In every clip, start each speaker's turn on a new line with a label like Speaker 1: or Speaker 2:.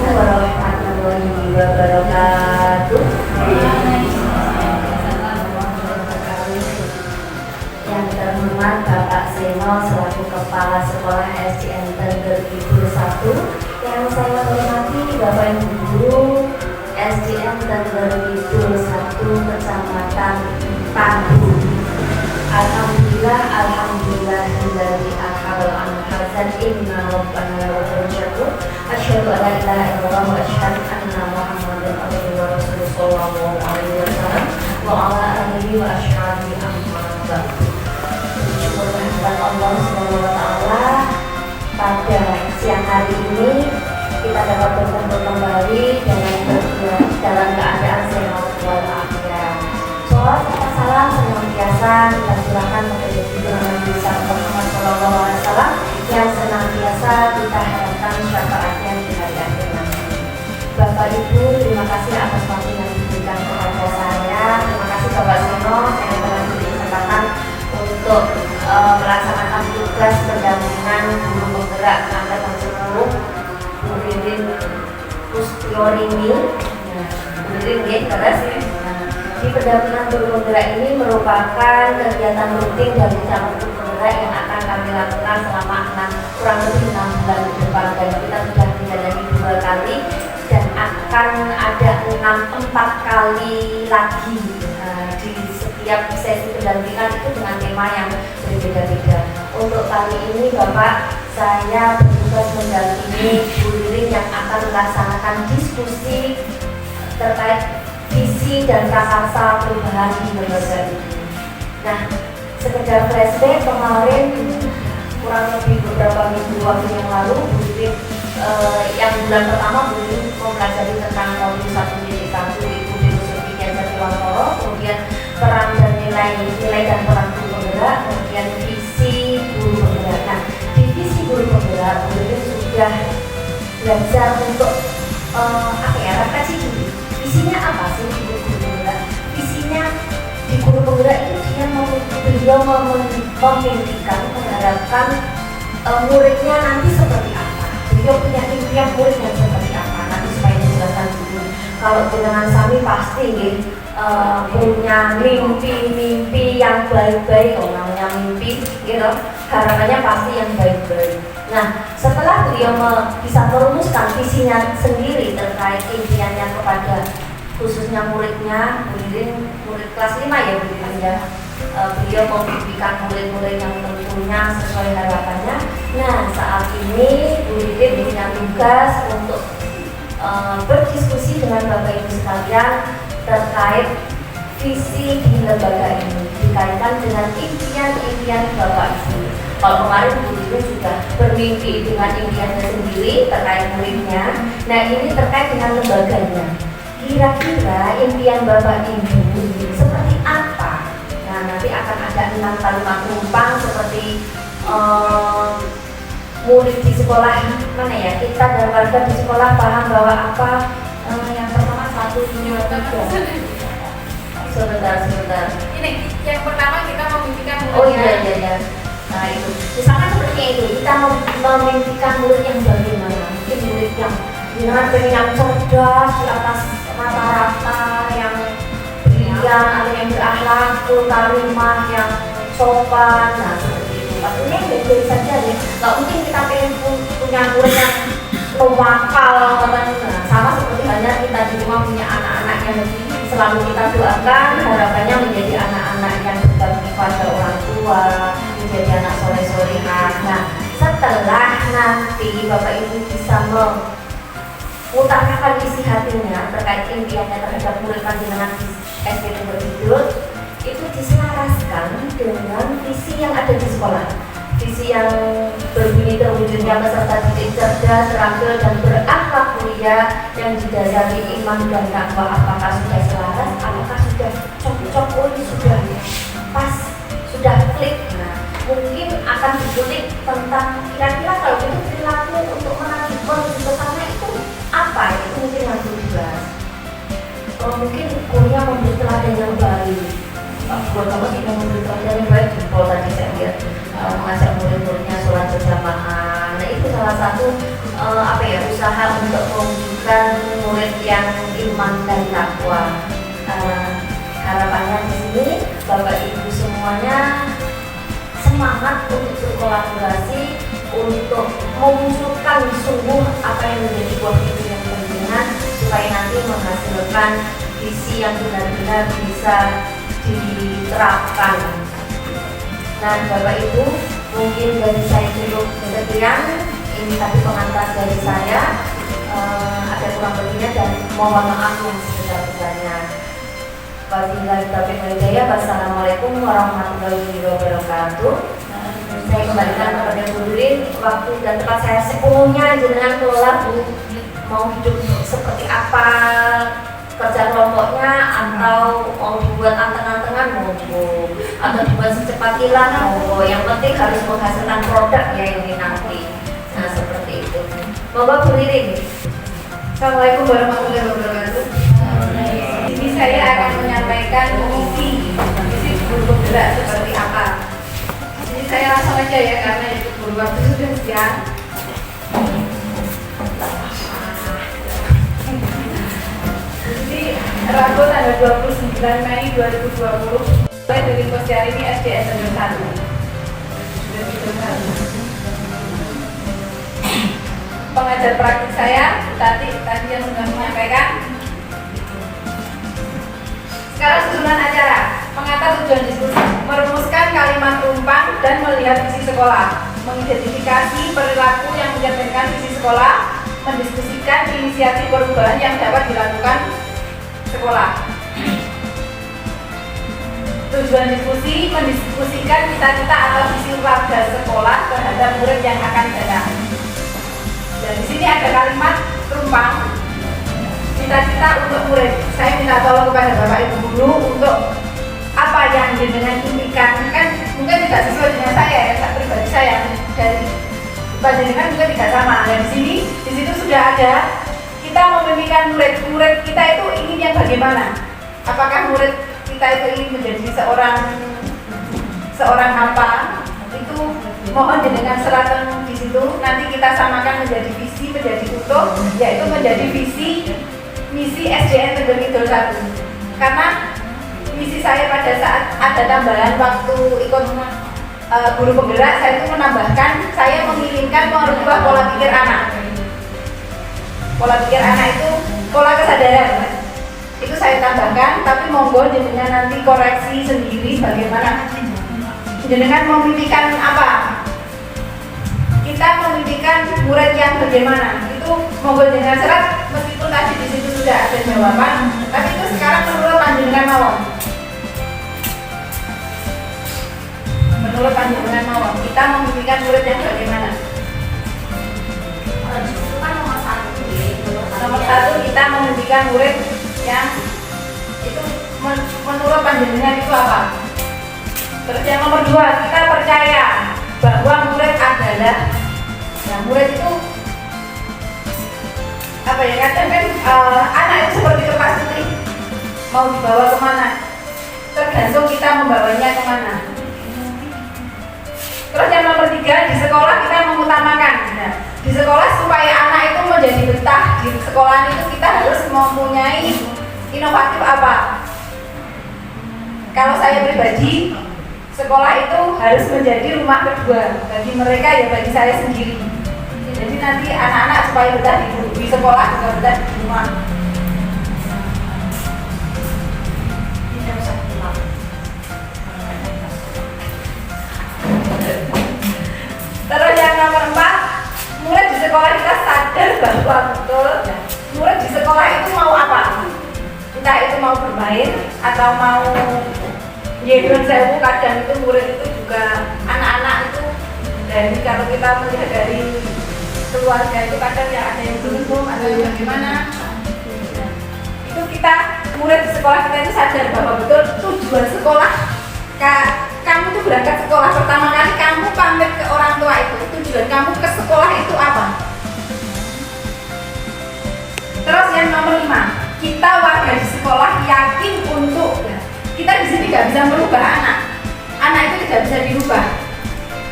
Speaker 1: warahmatullahi wabarakatuh. Yang terhormat Bapak Seno selaku Kepala Sekolah SDN Tengger Kidul 1, yang saya hormati Bapak Ibu Guru SDN Tengger Kidul 1 Kecamatan Pagu. Alhamdulillah dari akhal an-hazan inna rabbana wa syakur asyhadu an la ilaha illallah wa asyhadu anna muhammadan abduhu wa rasuluhu sallallahu alaihi wasallam wa ala alihi wa ashabihi amma ba'du. Syukur kehadirat Allah Subhanahu wa taala, pada siang hari ini kita dapat berkumpul kembali dalam keadaan sehat walafiat. Sholawat serta salam senantiasa kita curahkan kepada junjungan Nabi Muhammad SAW yang senantiasa kita harapkan syafaatnya di hari akhir nanti. Bapak Ibu, terima kasih atas waktu yang diberikan kepada saya. Terima kasih Bapak Seno, saya telah diberi kesempatan untuk melaksanakan tugas pendampingan guru penggerak angkatan 10 Bu Ririn Kustiorini. Bu Ririn terus di pendampingan guru penggerak ini merupakan kegiatan rutin dari cabang guru penggerak yang akan kami lakukan selama kurang lebih 6 bulan ke depan, dan kita sudah menjalani 2 kali dan akan ada 4 kali lagi di setiap sesi pendampingan itu dengan tema yang berbeda-beda. Untuk kali ini Bapak, saya bertugas mendampingi Bu Ririn yang akan melaksanakan diskusi terkait visi dan prakarsa perubahan di lembaga ini. Nah, sekedar flashback, kemarin kurang lebih beberapa minggu waktu yang lalu, Bu Ririn yang bulan pertama Bu Ririn mempelajari tentang modul 1.1 Ibu Filosofi Kiai Jatiwantoro, kemudian peran dan nilai dan peran guru penggerak, kemudian visi guru penggerak. Nah, di visi guru penggerak Bu Ririn sudah belajar untuk refleksi dulu. Visinya apa sih di guru penggerak? Visinya di guru penggerak itu beliau memimpikan, mengharapkan muridnya nanti seperti apa. Beliau punya impian muridnya seperti apa. Nanti supaya dijelaskan dulu. Kalau dengan Sami pasti punya mimpi-mimpi yang baik-baik. Kalau namanya mimpi, gitu, harapannya pasti yang baik-baik. Nah, setelah beliau bisa merumuskan visinya sendiri terkait impiannya kepada khususnya muridnya, murid kelas 5 ya Bu Ririn ya. Beliau memimpikan murid-murid yang tentunya sesuai harapannya. Nah, saat ini Bu Ririn punya tugas untuk berdiskusi dengan Bapak Ibu sekalian terkait visi di lembaga ini dikaitkan dengan impian-impian Bapak Ibu. Kalau kemarin Bu Ririn sudah bermimpi dengan impiannya sendiri terkait muridnya. Nah, ini terkait dengan lembaganya. Kira-kira impian Bapak Ibu seperti apa? Nah, nanti akan ada 6 kalimat numpang seperti murid di sekolah mana ya? Kita dan warga di sekolah paham bahwa apa? Yang pertama 1, 2, 3. Sebentar.
Speaker 2: Ini yang pertama kita memimpikan muridnya.
Speaker 1: Oh iya. Nah itu, misalkan seperti itu, kita memimpikan murid yang bagaimana? Mungkin murid yang yang cerdas, di atas rata-rata, yang brilian, atau yang berakhlak, karimah, yang sopan. Nah seperti itu. Pastinya baik-baik saja ya. Gak mungkin kita pengen punya murid yang mewakal, sama seperti halnya kita di rumah punya anak-anak yang selalu kita doakan, harapannya menjadi anak-anak yang berbakti pada orang tua, menjadi anak soleh-solehah. Nah, setelah nanti Bapak Ibu bisa mengutarakan isi hatinya terkait impiannya terhadap murid panjenengan di SD Tengger Kidul, itu diselaraskan dengan visi yang ada di sekolah. Visi yang berbunyi terwujudnya peserta didik cerdas, terampil dan berakhlak mulia yang didasari iman dan takwa. Apakah sudah selaras? Apakah sudah cocok? Oh, ini sudah pas, sudah klik. Nah, mungkin akan dikulik tentang kira-kira kalau itu perilaku untuk menuju ke sana itu apa? Itu mungkin harus dibahas. Mungkin kuliah memberi teladan yang baik. Buat kamu tidak memberi teladan yang baik, jempol tadi saya lihat mengajak murid-muridnya sholat berjamaah. Nah itu salah satu usaha untuk menghasilkan murid yang iman dan takwa. Harapannya di sini Bapak Ibu semuanya semangat untuk berkolaborasi untuk memunculkan sungguh apa yang menjadi buah visi yang pentingan supaya nanti menghasilkan visi yang benar-benar bisa diterapkan. Nah, Bapak Ibu, mungkin dari saya cukup sekian. Ini tadi pengantar dari saya. Ada kurang lebihnya dan mohon maaf yang sebesar-besarnya. Wassalamualaikum warahmatullahi wabarakatuh. Saya kembalikan kepada Bu Nurin, waktu dan tempat saya sepenuhnya jenengan kelola, Bu. Mau hidup seperti apa kerja kelompoknya, atau mau dibuat anteng-antengan monggo, atau dibuat secepat kilat monggo. Yang penting harus menghasilkan produk ya ini nanti. Nah seperti itu. Monggo Bu Nurin.
Speaker 2: Assalamualaikum warahmatullahi wabarakatuh. Di sini saya akan menyampaikan misi guru penggerak seperti apa. Jadi saya langsung aja ya karena itu guru waktu sudah siang. Jadi Rabu tanggal 29 Mei 2020 mulai dari Posyandu SDN Negeri 1. Pengajar praktik saya tadi yang sudah menyampaikan. Sekarang susunan acara, mengatur tujuan diskusi, merumuskan kalimat rumpang dan melihat visi sekolah, mengidentifikasi perilaku yang mencerminkan visi sekolah, mendiskusikan inisiatif perubahan yang dapat dilakukan sekolah. Tujuan diskusi, mendiskusikan cita-cita atau visi warga sekolah terhadap murid yang akan datang. Dan di sini ada kalimat rumpang, cita-cita untuk murid. Saya minta tolong kepada Bapak Ibu guru untuk apa yang jenengan impikan. Kan mungkin tidak sesuai dengan saya ya, pribadi saya dari jenengan juga tidak sama. Dan di situ sudah ada. Kita memimpikan murid kita itu ingin yang bagaimana? Apakah murid kita itu ingin menjadi seorang apa? Itu mohon jenengan seratan di situ. Nanti kita samakan menjadi visi, menjadi utuh, yaitu menjadi visi misi SDN Negeri Kidul 1. Karena misi saya pada saat ada tambahan waktu ikut guru penggerak, saya itu menambahkan, saya menginginkan merubah pola pikir anak. Pola pikir anak itu pola kesadaran. Itu saya tambahkan, tapi monggo jenengan nanti koreksi sendiri bagaimana. Jenengan memimpikan apa? Kita memimpikan murid yang bagaimana? Itu monggo jenengan serat, meskipun tadi di situ sudah ada jawaban, tapi itu sekarang menurut panjenengan mawon. Menurut panjenengan mawon, kita memimpikan murid yang bagaimana? Nomor satu kita memimpikan murid yang itu menurut panjenengan itu apa? Terus yang nomor dua, kita percaya bahwa murid adalah, nah murid itu apa ya, kadang kan anak itu seperti kertas putih, mau dibawa kemana, tergantung kita membawanya kemana. Terus yang nomor tiga, di sekolah kita mengutamakan, nah, di sekolah supaya anak itu menjadi betah di sekolah itu kita harus mempunyai inovatif apa? Kalau saya pribadi, sekolah itu harus menjadi rumah kedua bagi mereka ya, bagi saya sendiri. Jadi nanti anak-anak supaya betah di sekolah juga betah di rumah. Terus yang nomor 4, murid di sekolah kita sadar bahwa betul murid di sekolah itu mau apa? Entah itu mau bermain atau mau nyedon sewu. Kadang itu murid itu juga anak-anak itu, dan kalau kita melihat dari keluarga itu kadang ya ada yang belum, ada yang bagaimana. Itu kita murid di sekolah kita itu sadar bahwa betul tujuan sekolah, kamu tuh berangkat sekolah pertama kali kamu pamit ke orang tua itu, tujuan kamu ke sekolah itu apa? Terus yang nomor 5, kita warga di sekolah yakin untuk, kita di sini tidak bisa merubah anak itu tidak bisa dirubah,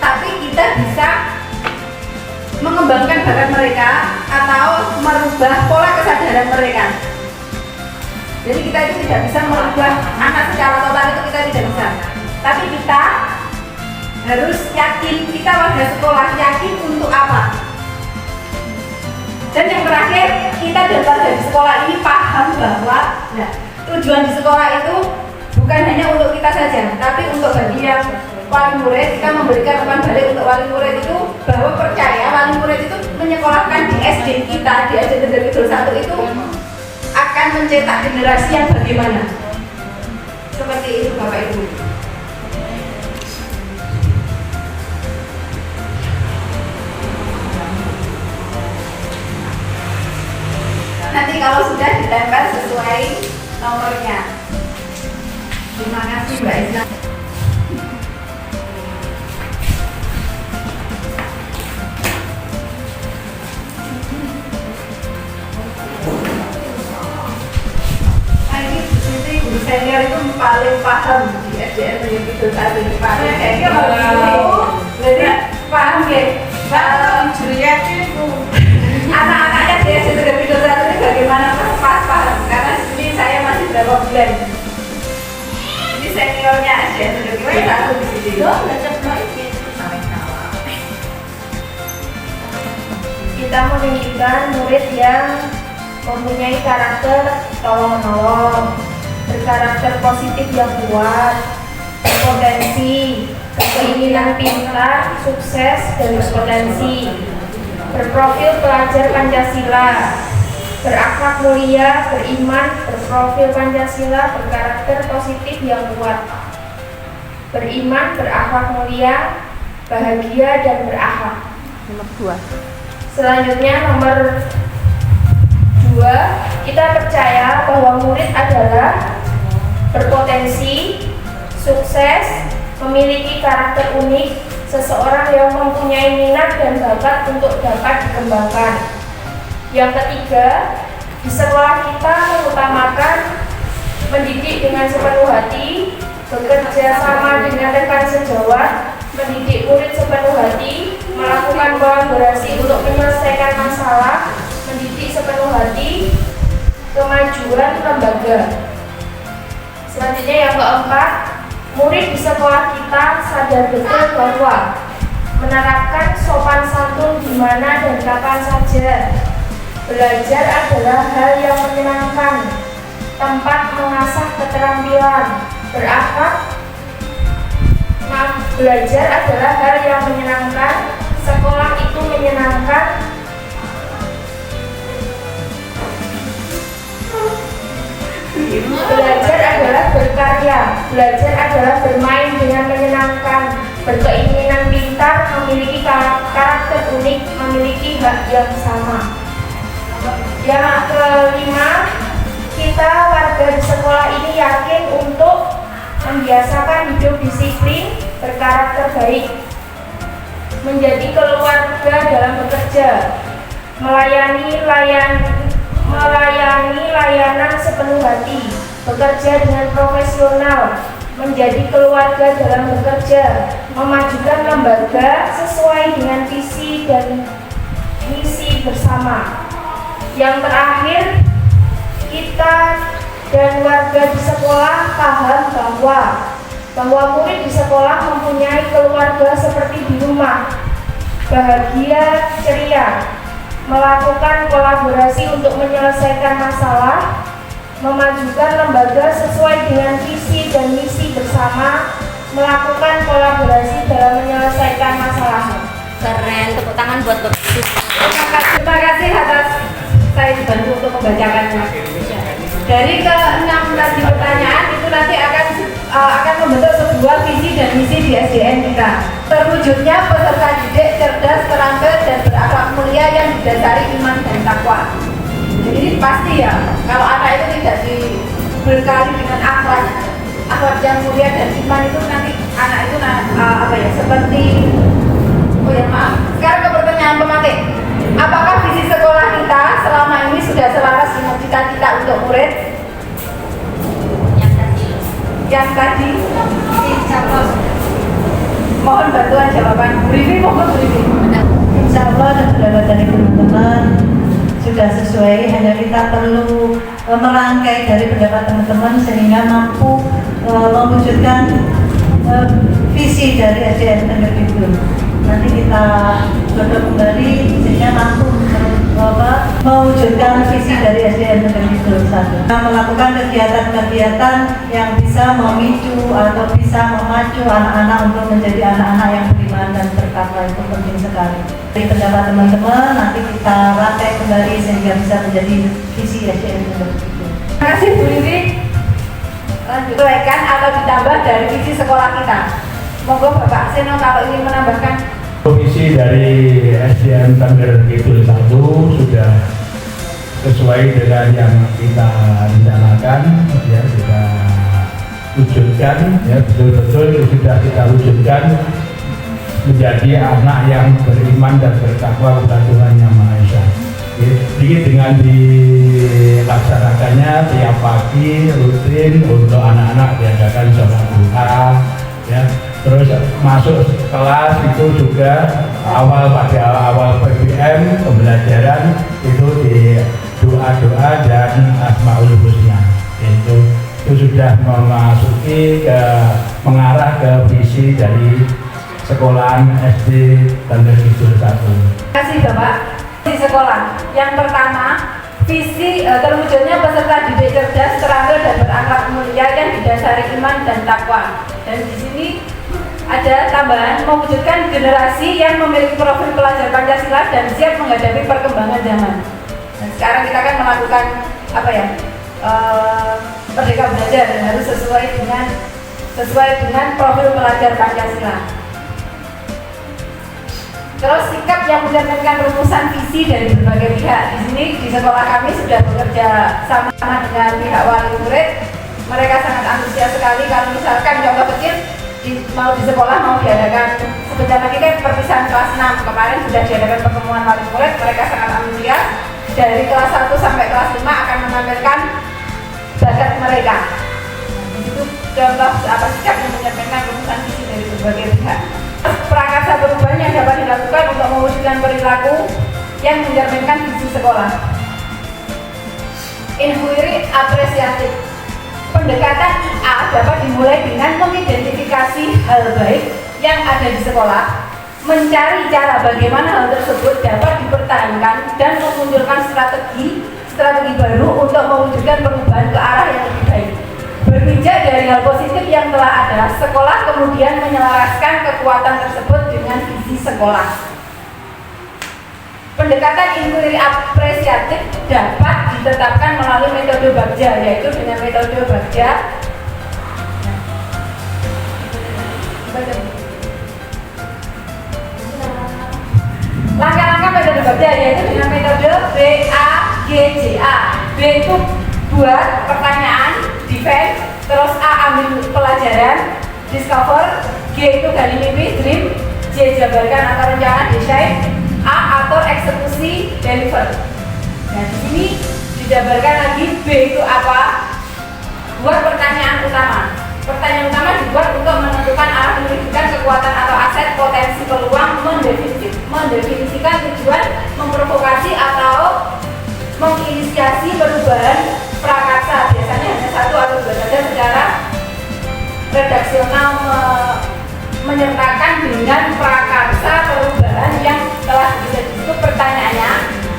Speaker 2: tapi kita bisa mengembangkan bakat mereka atau merubah pola kesadaran mereka. Jadi kita itu tidak bisa merubah anak secara total, itu kita tidak bisa. Tapi kita harus yakin, kita warga sekolah yakin untuk apa. Dan yang terakhir, kita dan warga di sekolah ini paham bahwa tujuan di sekolah itu bukan hanya untuk kita saja, tapi untuk bagi yang wali murid. Kita memberikan umpan balik untuk wali murid itu bahwa percaya wali murid itu menyekolahkan di SD kita, di SD Negeri Kidul 1 itu akan mencetak generasi yang bagaimana. Seperti itu Bapak Ibu. Nanti kalau sudah ditempel sesuai nomornya. Terima kasih Mbak Isna. Guru senior itu paling paham di SDN Negeri Kidul 1 ini, paling senior. Jadi paham ya? Anak-anaknya di SDN Negeri Kidul 1 ini bagaimana pas paham? Karena ini saya masih berapa bulan. Ini seniornya SDN Negeri Kidul 1 di sini.
Speaker 1: Kita menunjukkan murid yang mempunyai karakter tolong-menolong, berkarakter positif yang kuat, berpotensi, keinginan pintar, sukses, dan berpotensi, berprofil pelajar Pancasila, berakhlak mulia, beriman, berprofil Pancasila, berkarakter positif yang kuat, beriman, berakhlak mulia, bahagia, dan berakhlak.
Speaker 2: Nomor 2.
Speaker 1: Selanjutnya nomor 2, kita percaya bahwa murid adalah berpotensi, sukses, memiliki karakter unik, seseorang yang mempunyai minat dan bakat untuk dapat dikembangkan. Yang ketiga, di sekolah kita mengutamakan mendidik dengan sepenuh hati, bekerja sama dengan rekan sejawat, mendidik murid sepenuh hati, melakukan kolaborasi untuk menyelesaikan masalah, mendidik sepenuh hati, kemajuan lembaga. Selanjutnya yang keempat, murid di sekolah kita sadar betul bahwa menerapkan sopan santun di mana dan kapan saja. Belajar adalah hal yang menyenangkan, tempat mengasah keterampilan, belajar adalah hal yang menyenangkan, sekolah itu menyenangkan. Belajar adalah berkarya, belajar adalah bermain dengan menyenangkan, berkeinginan pintar, memiliki karakter unik, memiliki hak yang sama. Yang kelima, kita warga di sekolah ini yakin untuk membiasakan hidup disiplin, berkarakter baik, menjadi keluarga dalam bekerja, melayani layanan sepenuh hati, bekerja dengan profesional, menjadi keluarga dalam bekerja, memajukan lembaga sesuai dengan visi dan misi bersama. Yang terakhir, kita dan warga di sekolah paham bahwa murid di sekolah mempunyai keluarga seperti di rumah, bahagia, ceria, melakukan kolaborasi untuk menyelesaikan masalah, memajukan lembaga sesuai dengan visi dan misi bersama, melakukan kolaborasi dalam menyelesaikan masalah.
Speaker 3: Keren, tepuk tangan buat Bapak Ibu.
Speaker 2: Terima kasih atas saya dibantu untuk membacakannya. Dari ke-6 tadi pertanyaan itu nanti akan membentuk sebuah visi dan misi di SDN kita. Terwujudnya peserta didik cerdas, terampil, dan berakhlak mulia yang didasari iman dan takwa. Jadi ini pasti ya, kalau anak itu tidak dibekali dengan akhlak yang mulia dan iman itu nanti anak itu seperti sekarang ke pertanyaan pemakai. Apakah visi sekolah kita selama ini sudah selaras dengan cita-cita untuk murid? Yang tadi mohon bantuan jawaban. Briefing mohon briefing. Insya Allah
Speaker 4: kita perlu merangkai dari pendapat teman-teman sehingga mampu mewujudkan visi dari SDN Tengger Kidul. Nanti kita godok kembali sehingga mampu mewujudkan visi dari SDN Tengger Kidul 1. Kita melakukan kegiatan-kegiatan yang bisa memicu atau bisa memacu anak-anak untuk menjadi anak-anak yang beriman dan bertakwa. Itu penting sekali. Dari pendapat teman-teman nanti kita rangkai kembali sehingga bisa menjadi visi SDN Tengger Kidul.
Speaker 2: Terima kasih Bu Riri. Lanjut uraikan atau ditambah dari visi sekolah kita. Monggo Bapak Seno kalau ingin menambahkan.
Speaker 5: Visi dari SDN Tengger Kidul 1 sudah sesuai dengan yang kita rencanakan, ya kita wujudkan, ya betul-betul sudah kita wujudkan menjadi anak yang beriman dan bertakwa kepada Tuhan Yang Maha Esa. Jadi dengan dilaksanakannya tiap pagi rutin untuk anak-anak diadakan sholat duha, ya. Terus masuk kelas itu juga pada awal PBM pembelajaran itu di doa-doa dan Asmaul Husna. Itu sudah memasuki mengarah ke visi dari sekolahan SD Tengger Kidul 1.
Speaker 2: Terima kasih Bapak. Di sekolah yang pertama, visi terwujudnya peserta didik cerdas, terampil dan berakhlak mulia yang didasari iman dan takwa. Dan di sini ada tambahan mewujudkan generasi yang memiliki profil pelajar Pancasila dan siap menghadapi perkembangan zaman. Dan sekarang kita akan melakukan Merdeka Belajar dan harus sesuai dengan profil pelajar Pancasila. Terus sikap yang mencerminkan rumusan visi dari berbagai pihak. Di sini di sekolah kami sudah bekerja sama dengan pihak wali murid. Mereka sangat antusias sekali kalau misalkan contoh kecil mau di sekolah mau diadakan sebentar lagi kan perpisahan kelas 6 kemarin sudah diadakan pertemuan wali murid. Mereka sangat antusias dari kelas 1 sampai kelas 5 akan menampilkan bakat mereka. Di situ contoh sikap yang mencerminkan rumusan visi dari berbagai pihak. Prakarsa perubahan yang dapat dilakukan untuk mewujudkan perilaku yang mencerminkan visi sekolah. Inquiry apresiatif. Pendekatan IA dapat dimulai dengan mengidentifikasi hal baik yang ada di sekolah, mencari cara bagaimana hal tersebut dapat dipertahankan dan memunculkan strategi baru untuk mewujudkan perubahan ke arah yang lebih baik. Berpijak dari hal positif yang telah ada, sekolah kemudian menyelaraskan kekuatan tersebut dengan visi sekolah. Pendekatan inquiry apresiatif dapat ditetapkan melalui metode Bagja, yaitu dengan metode Bagja. Langkah-langkah metode Bagja yaitu dengan metode BAGJA. B itu buat pertanyaan, defend, terus A ambil pelajaran, discover, G itu gali mimpi, dream, J jabarkan atau rencana, decide, A atur, eksekusi, deliver. Nah di sini dijabarkan lagi B itu apa? Buat pertanyaan utama. Pertanyaan utama dibuat untuk menentukan arah pendidikan, kekuatan atau aset, potensi, peluang, mendefinisikan tujuan, memprovokasi atau menginisiasi perubahan prakarsa. Biasanya hanya 1 atau 2 saja secara redaksional menyertakan dengan prakarsa perubahan yang telah bisa disebut. Pertanyaannya,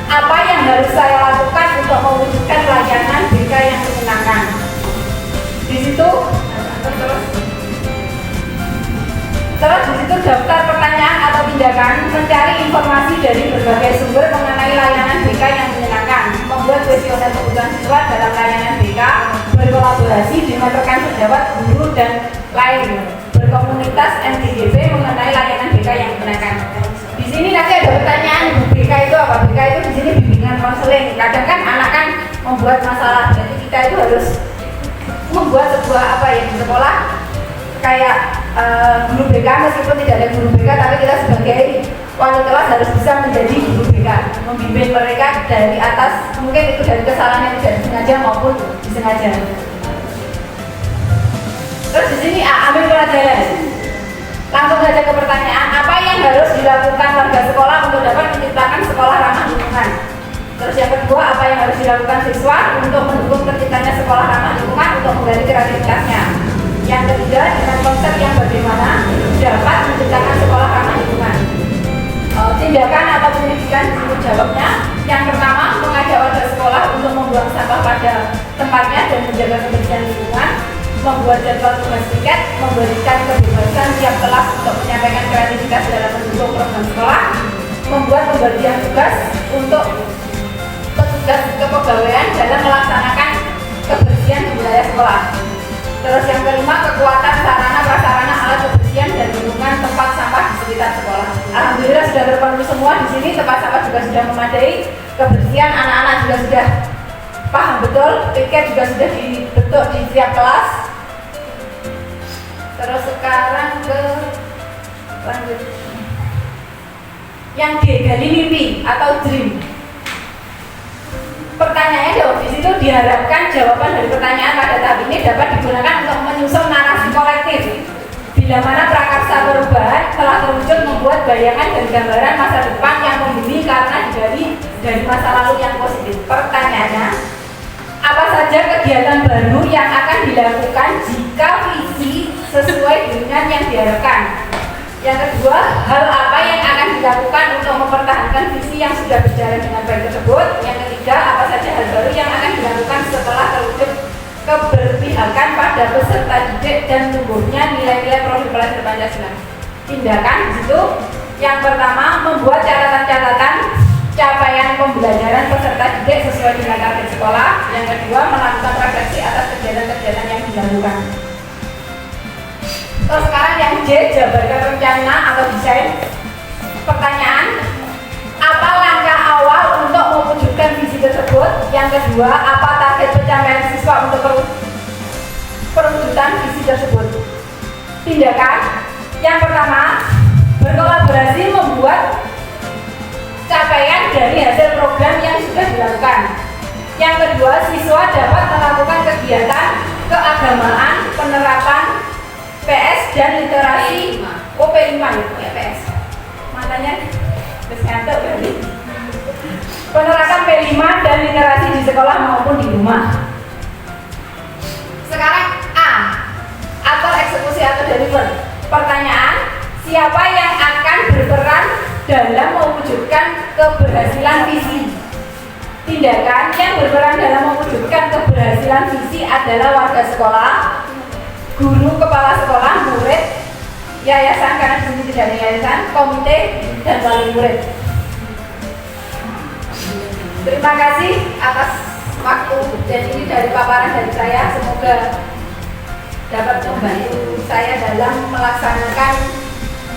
Speaker 2: apa yang harus saya lakukan untuk mewujudkan layanan BK yang menyenangkan? Di situ terus di situ daftar pertanyaan atau tindakan, mencari informasi dari berbagai sumber mengenai layanan BK yang menyenangkan, membuat kuesioner kebutuhan siswa dalam layanan BK, berkolaborasi dengan rekan sejawat, guru dan lain, berkomunitas MTGB mengenai layanan BK yang menyenangkan. Di sini nanti ada pertanyaan, BK itu apa? BK itu di sini bimbingan konseling. Kadang kan anak kan membuat masalah, jadi kita itu harus membuat sebuah di sekolah kayak guru BK, meskipun tidak ada guru BK, tapi kita sebagai wali kelas harus bisa menjadi guru BK, membimbing mereka dari atas, mungkin itu dari kesalahan yang tidak disengaja maupun disengaja. Terus di sini ambil pelajaran. Langsung saja ke pertanyaan, apa yang harus dilakukan warga sekolah untuk dapat menciptakan sekolah ramah lingkungan? Terus yang kedua, apa yang harus dilakukan siswa untuk mendukung terciptanya sekolah ramah lingkungan untuk menggali kreativitasnya. Yang ketiga, dengan konsep yang bagaimana dapat menciptakan sekolah ramah lingkungan. Tindakan atau pendidikan disebut jawabnya. Yang pertama, mengajak warga sekolah untuk membuang sampah pada tempatnya dan menjaga kebersihan lingkungan, membuat jadwal tugas piket, memberikan kebebasan tiap kelas untuk menyampaikan kreativitas dalam mendukung program sekolah, membuat pembagian tugas untuk petugas kepegawaian dalam melaksanakan kebersihan di wilayah sekolah. Terus yang kelima, kekuatan sarana prasarana alat kebersihan dan lingkungan tempat sampah di sekitar sekolah. Alhamdulillah sudah terpenuhi semua di sini, tempat sampah juga sudah memadai, kebersihan anak-anak juga sudah paham betul, piket juga sudah dibentuk di setiap kelas. Terus sekarang ke lanjut. Yang D, gali mimpi atau dream. Pertanyaannya dong, di situ diharapkan jawaban dari pertanyaan pada tahap ini dapat digunakan untuk menyusun narasi kolektif bila mana prakarsa perubahan telah terwujud membuat bayangan dan gambaran masa depan yang membumi karena digali dari masa lalu yang positif. Pertanyaannya, apa saja kegiatan baru yang akan dilakukan jika visi sesuai dengan yang diharapkan? Yang kedua, hal apa yang akan dilakukan untuk mempertahankan visi yang sudah berjalan dengan baik tersebut? Yang ketiga, apa saja hal baru yang akan dilakukan setelah terwujud keberpihakan pada peserta didik dan tumbuhnya nilai-nilai profil pelajar Pancasila? Tindakan di situ. Yang pertama, membuat catatan-catatan capaian pembelajaran peserta didik sesuai dengan target sekolah. Yang kedua, melakukan refleksi atas kegiatan-kegiatan yang dilakukan. Terus sekarang yang J, jabarkan rencana atau desain. Pertanyaan, apa langkah awal untuk mewujudkan visi tersebut? Yang kedua, apa target pencapaian siswa untuk perwujudan visi tersebut? Tindakan, yang pertama, berkolaborasi membuat capaian dari hasil program yang sudah dilakukan. Yang kedua, siswa dapat melakukan kegiatan keagamaan, penerapan PS dan literasi P5 ya PS. Matanya wis ngantuk berarti. Penerapan P5 dan literasi di sekolah maupun di rumah. Sekarang A, atur eksekusi atau deliver. Pertanyaan, siapa yang akan berperan dalam mewujudkan keberhasilan visi? Tindakan, yang berperan dalam mewujudkan keberhasilan visi adalah warga sekolah, guru, kepala sekolah, murid, yayasan karena di sini tidak ada yayasan, komite, dan wali murid. Terima kasih atas waktu, dan ini dari paparan dari saya. Semoga dapat membantu saya dalam melaksanakan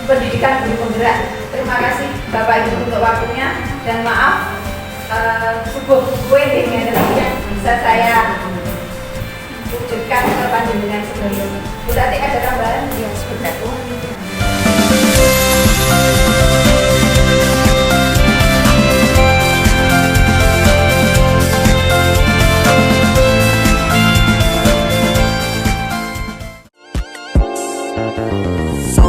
Speaker 2: pendidikan guru penggerak. Terima kasih Bapak Ibu untuk waktunya, dan maaf subuh kue yang bisa saya wujudkan ke panjenengan sebelumnya. Bu Tati ada tambahan?
Speaker 3: Ya, sebentar.
Speaker 6: So